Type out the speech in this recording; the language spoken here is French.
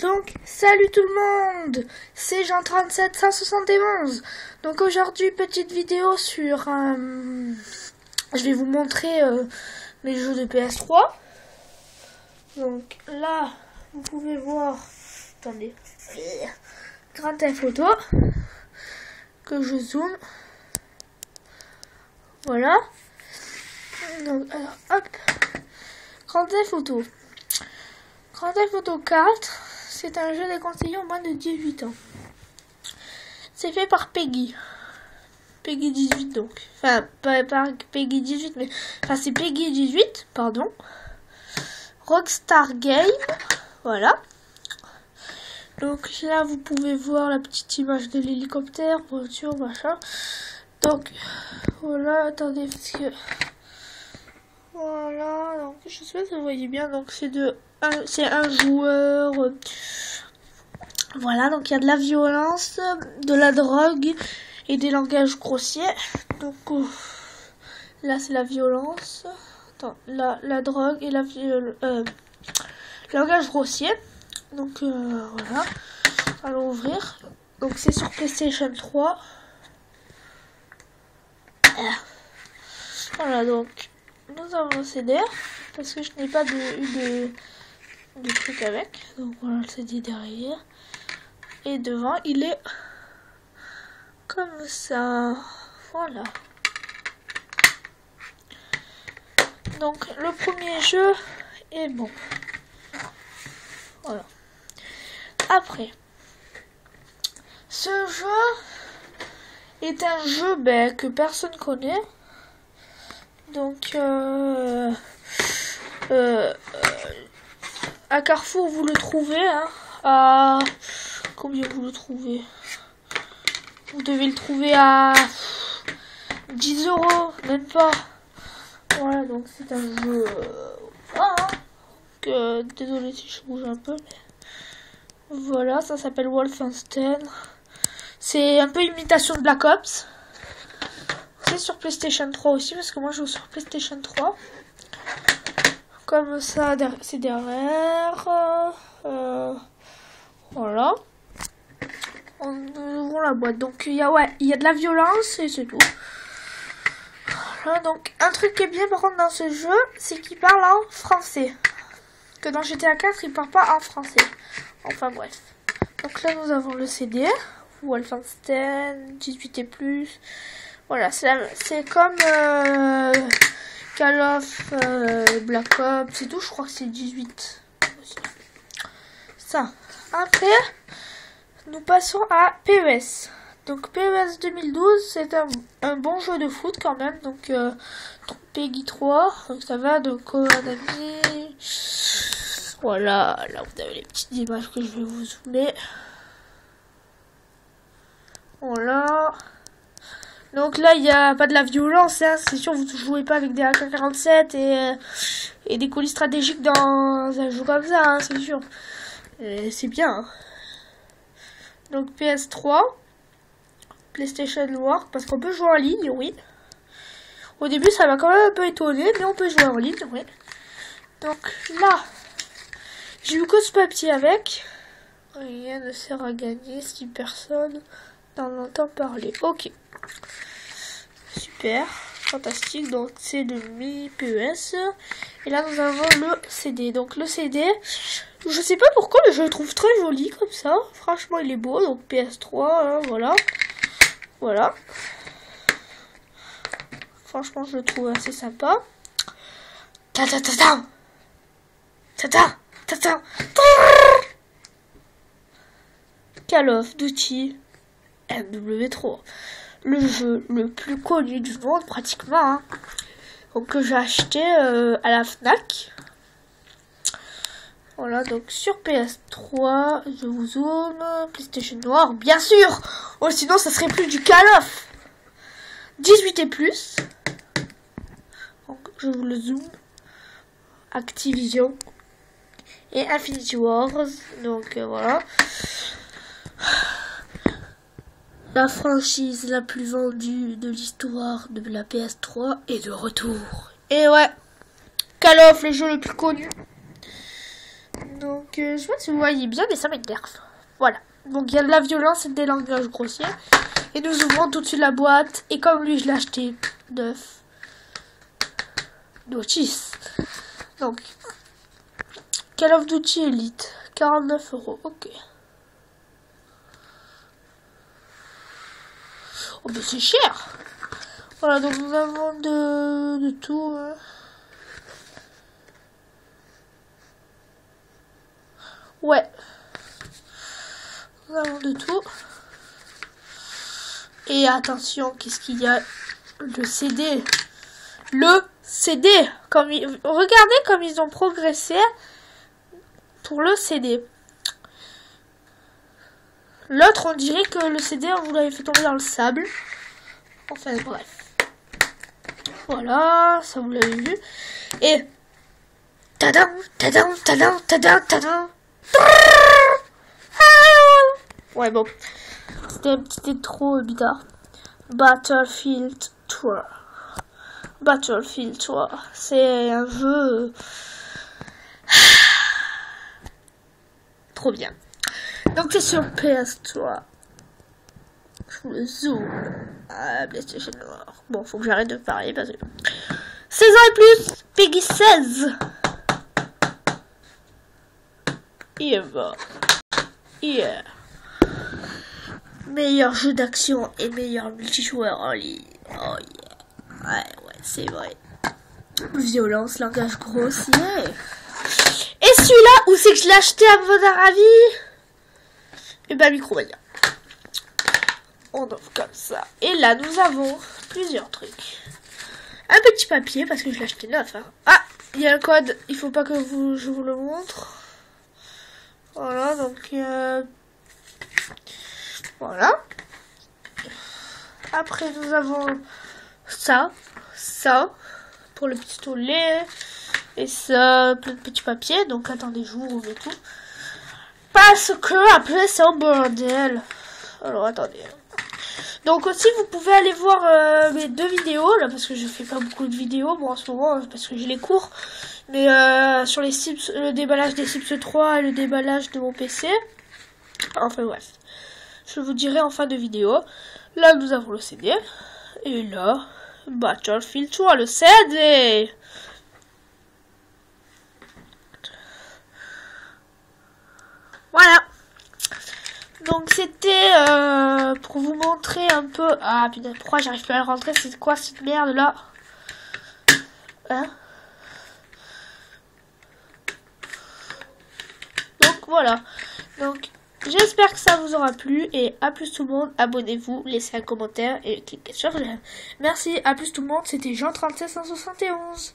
Donc, salut tout le monde, c'est Jean37171. Donc aujourd'hui, petite vidéo sur... je vais vous montrer mes jeux de PS3. Donc là, vous pouvez voir... Attendez. Grand Theft Auto. Que je zoome. Voilà. Donc, alors, hop. Grand Theft Auto. Grand Theft Auto 4, c'est un jeu déconseillé aux moins de 18 ans. C'est fait par Peggy. Peggy 18 donc. Enfin, pas par Peggy 18, mais... Enfin, c'est Peggy 18, pardon. Rockstar Game. Voilà. Donc là, vous pouvez voir la petite image de l'hélicoptère, voiture, machin. Donc, voilà, attendez, parce que... Voilà, donc je sais pas si vous voyez bien, donc c'est un joueur. Voilà, donc il y a de la violence, de la drogue et des langages grossiers. Donc là c'est la violence, attends, la drogue et langage grossier. Donc voilà, allons ouvrir. Donc c'est sur PlayStation 3. Voilà donc. Nous avons le CD, parce que je n'ai pas eu de truc avec. Donc voilà le CD derrière. Et devant, il est comme ça. Voilà. Donc le premier jeu est bon. Voilà. Après, ce jeu est un jeu que personne connaît. Donc, à Carrefour, vous le trouvez, hein, à... Combien vous le trouvez? Vous devez le trouver à 10 €, même pas. Voilà, donc c'est un jeu... désolé si je bouge un peu, mais... Voilà, ça s'appelle Wolfenstein. C'est un peu imitation de Black Ops. C'est sur PlayStation 3 aussi, parce que moi je joue sur PlayStation 3. Comme ça, c'est derrière. Voilà. On ouvre la boîte. Donc il y a de la violence et c'est tout. Voilà, donc un truc qui est bien par contre dans ce jeu, c'est qu'il parle en français. Que dans GTA 4, il parle pas en français. Enfin bref. Donc là nous avons le CD. Wolfenstein, 18 et plus. Voilà, c'est comme Call of, Black Ops, c'est tout, je crois que c'est 18. Ça. Après, nous passons à PES. Donc PES 2012, c'est un bon jeu de foot quand même. Donc Peggy 3, donc ça va, donc Konami. Voilà, là vous avez les petites images que je vais vous zoomer. Voilà. Donc là, il n'y a pas de la violence, hein. C'est sûr, vous ne jouez pas avec des AK-47 et des colis stratégiques dans un jeu comme ça, hein, c'est sûr. C'est bien. Hein. Donc PS3, PlayStation Work, parce qu'on peut jouer en ligne, oui. Au début, ça m'a quand même un peu étonné, mais on peut jouer en ligne, oui. Donc là, j'ai eu que ce papier avec. Rien ne sert à gagner si personne n'en entend parler. Ok. Super, fantastique, donc c'est de mi PES. Et là nous avons le CD. Donc le CD, je sais pas pourquoi, mais je le trouve très joli comme ça. Franchement il est beau, donc PS3, hein, voilà. Voilà. Franchement je le trouve assez sympa. Ta-ta-ta-ta. Ta-ta, ta-ta. Call of Duty MW3. Le jeu le plus connu du monde pratiquement, hein. Donc que j'ai acheté à la Fnac. Voilà, donc sur PS3, je vous zoome, PlayStation Noir, bien sûr. Oh, sinon ça serait plus du Call of 18 et plus. Donc je vous le zoome. Activision et Infinity Wars. Donc voilà. La franchise la plus vendue de l'histoire de la PS3 est de retour. Et ouais, Call of, le jeu le plus connu. Donc je sais pas si vous voyez bien, mais ça m'énerve. Voilà. Donc il y a de la violence et des langages grossiers. Et nous ouvrons tout de suite la boîte. Et comme lui, je l'ai acheté neuf. Notice. Donc, Call of Duty Elite. 49 €. Ok. Oh, mais c'est cher. Voilà, donc nous avons de tout. Ouais. Nous avons de tout. Et attention, qu'est-ce qu'il y a? Le CD. Le CD. Regardez comme ils ont progressé pour le CD. L'autre, on dirait que le CD, on vous l'avait fait tomber dans le sable. Enfin, bref. Voilà, ça vous l'avez vu. Et... Tadam, tadam, tadam, tadam, tadam. Ouais, bon. C'était un petit intro bizarre. Battlefield 3. Battlefield 3. C'est un jeu... trop bien. Donc c'est sur PS3. Je vous le zoom. Ah, PlayStation Noir. Bon, faut que j'arrête de parler parce que... 16 ans et plus, Peggy 16. Yeah. Meilleur jeu d'action et meilleur multijoueur en ligne. Oh yeah. Ouais, c'est vrai. Violence, langage grossier. Et celui-là, où c'est que je l'ai acheté à votre avis? Et ben, Micromania. On ouvre comme ça. Et là, nous avons plusieurs trucs. Un petit papier, parce que je l'ai acheté neuf. Hein. Ah, il y a un code. Il faut pas que je vous le montre. Voilà, donc... voilà. Après, nous avons ça. Pour le pistolet. Et ça, plein de petits papiers. Donc, attendez, je vous rouvre et tout. Parce que, après, c'est un bordel. Alors, attendez. Donc, aussi, vous pouvez aller voir mes 2 vidéos. Là, parce que je fais pas beaucoup de vidéos. Bon, en ce moment, parce que j'ai les cours. Mais sur les Sims, le déballage des Sims 3 et le déballage de mon PC. Enfin, bref. Je vous dirai en fin de vidéo. Là, nous avons le CD. Et là, Battlefield 3, le CD. Voilà. Donc, c'était pour vous montrer un peu... Ah, putain, pourquoi j'arrive pas à le rentrer? C'est quoi cette merde, là? Hein? Donc, voilà. Donc... j'espère que ça vous aura plu et à plus tout le monde, abonnez-vous, laissez un commentaire et cliquez sur j'aime. Merci, à plus tout le monde, c'était Jean 36171.